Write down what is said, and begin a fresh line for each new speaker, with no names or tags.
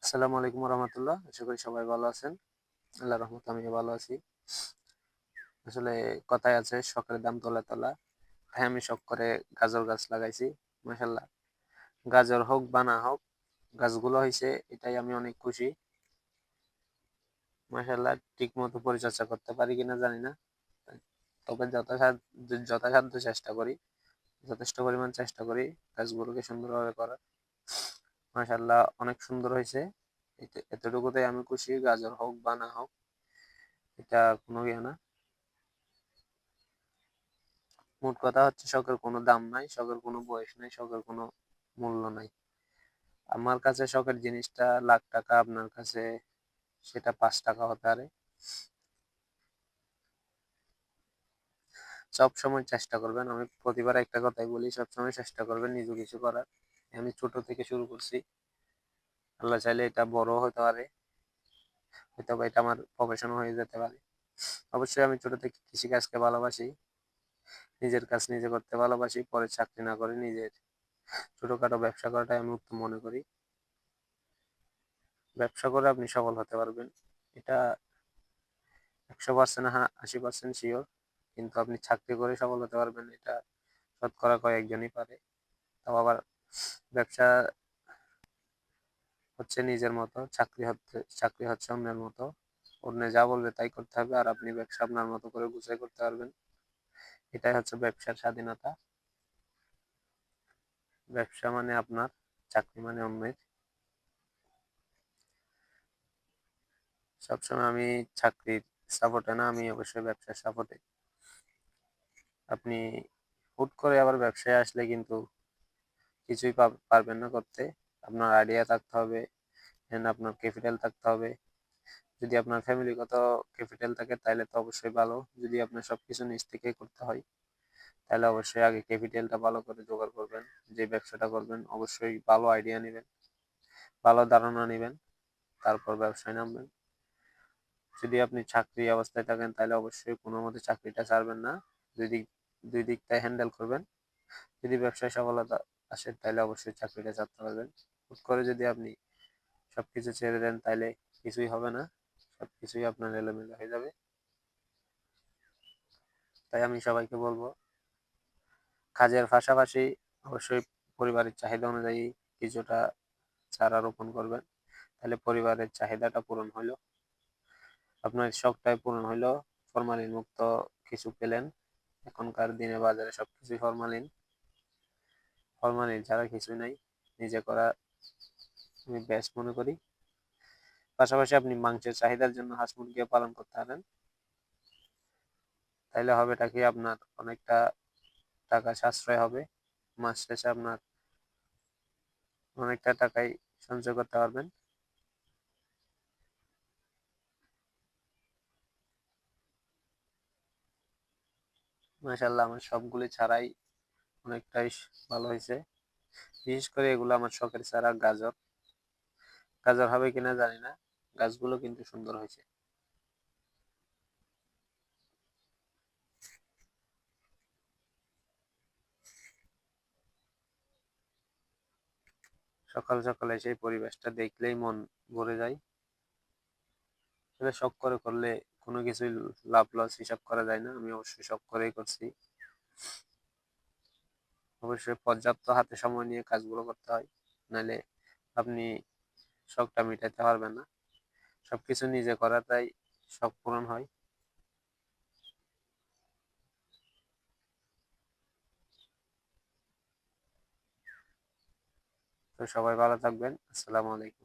আসসালামু আলাইকুম রহমতুল্লাহ। আশা করি সবাই ভালো আছেন। আল্লাহ রহমত আমিও ভালো আছি। আসলে কথায় আছে শখের দাম তলা তলা। তাই আমি শখ করে গাজর গাছ লাগাইছি। মাশাল্লাহ, গাজর হোক বা না হোক, গাছগুলো হয়েছে, এটাই আমি অনেক খুশি। মাশাল্লাহ, ঠিক মতো পরিচর্যা করতে পারি কিনা জানি না, তবে যথাসাধ্য চেষ্টা করি, যথেষ্ট পরিমাণ চেষ্টা করি গাছগুলোকে সুন্দরভাবে করার। মাশাল্লাহ, অনেক সুন্দর হয়েছে। এতটুকুতেই আমি খুশি, গাজর হোক বা না হোক, এটা কোনো ইয়ে না। মোট কথা হচ্ছে, শখের কোনো দাম নাই, শখের কোনো বয়স নাই, শখের কোনো মূল্য নাই। আমার কাছে শখের জিনিসটা লাখ টাকা, আপনার কাছে সেটা 5 টাকা হতে পারে। সব সময় চেষ্টা করবেন, আমি প্রতিবার একটা কথাই বলি, সব সময় চেষ্টা করবেন নিজে কিছু করার। আমি ছোট থেকে শুরু করছি, আল্লাহ চাইলে এটা বড় হতে পারে, হয়তো বা এটা আমার প্রফেশন হয়ে যেতে পারে। অবশ্যই আমি ছোট থেকে কৃষিকাজকে ভালোবাসি, নিজের কাজ নিজে করতে ভালোবাসি, পরে চাকরি না করে নিজের ছোটখাটো ব্যবসা করাটাই আমি উত্তম মনে করি। ব্যবসা করে আপনি সফল হতে পারবেন, এটা 100% 80% শিওর। কিন্তু আপনি চাকরি করে সফল হতে পারবেন, এটা শতকরা কয়েকজনই পারে। তাও আবার ব্যবসা হচ্ছে নিজের মতো, চাকরি হচ্ছে অন্যের মতো। অন্য যা বলবে তাই করতে হবে, আর আপনি ব্যবসা আপনার মতো করে গুছাই করতে পারবেন। এটাই হচ্ছে ব্যবসার স্বাধীনতা। ব্যবসা মানে আপনার, চাকরি মানে অন্যের। সবসময় আমি চাকরির সাপোর্টে না, আমি অবশ্যই ব্যবসার সাপোর্টে। আপনি হুট করে আবার ব্যবসায় আসলে কিন্তু কিছুই পারবেন না করতে। আপনার আইডিয়া থাকতে হবে, আপনার ক্যাপিটাল থাকতে হবে। যদি আপনার ফ্যামিলিগত ক্যাপিটাল থাকে তাহলে তো অবশ্যই ভালো। যদি আপনার সবকিছু নিজ থেকে করতে হয়, তাহলে অবশ্যই আগে ক্যাপিটালটা ভালো করে জোগাড় করবেন। যে ব্যবসাটা করবেন অবশ্যই ভালো আইডিয়া নেবেন, ভালো ধারণা নেবেন, তারপর ব্যবসায় নামবেন। যদি আপনি চাকরি অবস্থায় থাকেন তাহলে অবশ্যই কোনো মতে চাকরিটা ছাড়বেন না। দুই দিক দুই দিকটাই হ্যান্ডেল করবেন। যদি ব্যবসায় সফলতা আসে তাহলে অবশ্যই চাকরিটা ছাড়তে পারবেন। হুট করে যদি আপনি সবকিছু ছেড়ে দেন তাহলে কিছুই হবে না, সবকিছুই আপনার এলোমেলো হয়ে যাবে। তাই আমি সবাইকে বলবো, কাজের পাশাপাশি অবশ্যই পরিবারের চাহিদা অনুযায়ী কিছুটা চারা রোপণ করবেন। তাহলে পরিবারের চাহিদাটা পূরণ হইলো, আপনার শখটাই পূরণ হইলো। ফরমালিন মুক্ত কিছু পেলেন। এখনকার দিনে বাজারে সবকিছুই ফরমালিন, ফরমালিন ছাড়া কিছুই নাই। নিজে করা আমি বেস্ট মনে করি। পাশাপাশি আপনি মাংসের চাহিদার জন্য হাঁস মুরগিও পালন করতে পারেন। তাইলে হবেটা কি, আপনার অনেকটা টাকা সাশ্রয় হবে। মাস শেষে আপনার অনেকটা টাকাই সঞ্চয় করতে পারবেন। মাশাআল্লাহ, আমার সবগুলি ছাড়াই অনেকটাই ভালো হয়েছে। বিশেষ করে এগুলো আমার শখের ছাড়া। গাজর, গাজর হবে কিনা জানি না, গাছগুলো কিন্তু সুন্দর হয়েছে। সকাল সকালে সেই পরিবেশটা দেখলেই মন ভরে যায়। আসলে শখ করে করলে কোনো কিছুই লাভ লস হিসাব করা যায় না। আমি অবশ্যই শখ করেই করছি। অবশ্যই পর্যাপ্ত হাতে সময় নিয়ে কাজগুলো করতে হয়, নাহলে আপনি শখটা মিটাতে পারবেন না। সবকিছু নিজে করাটাই শখ পূরণ হয়। তো সবাই ভালো থাকবেন। আসসালামু আলাইকুম।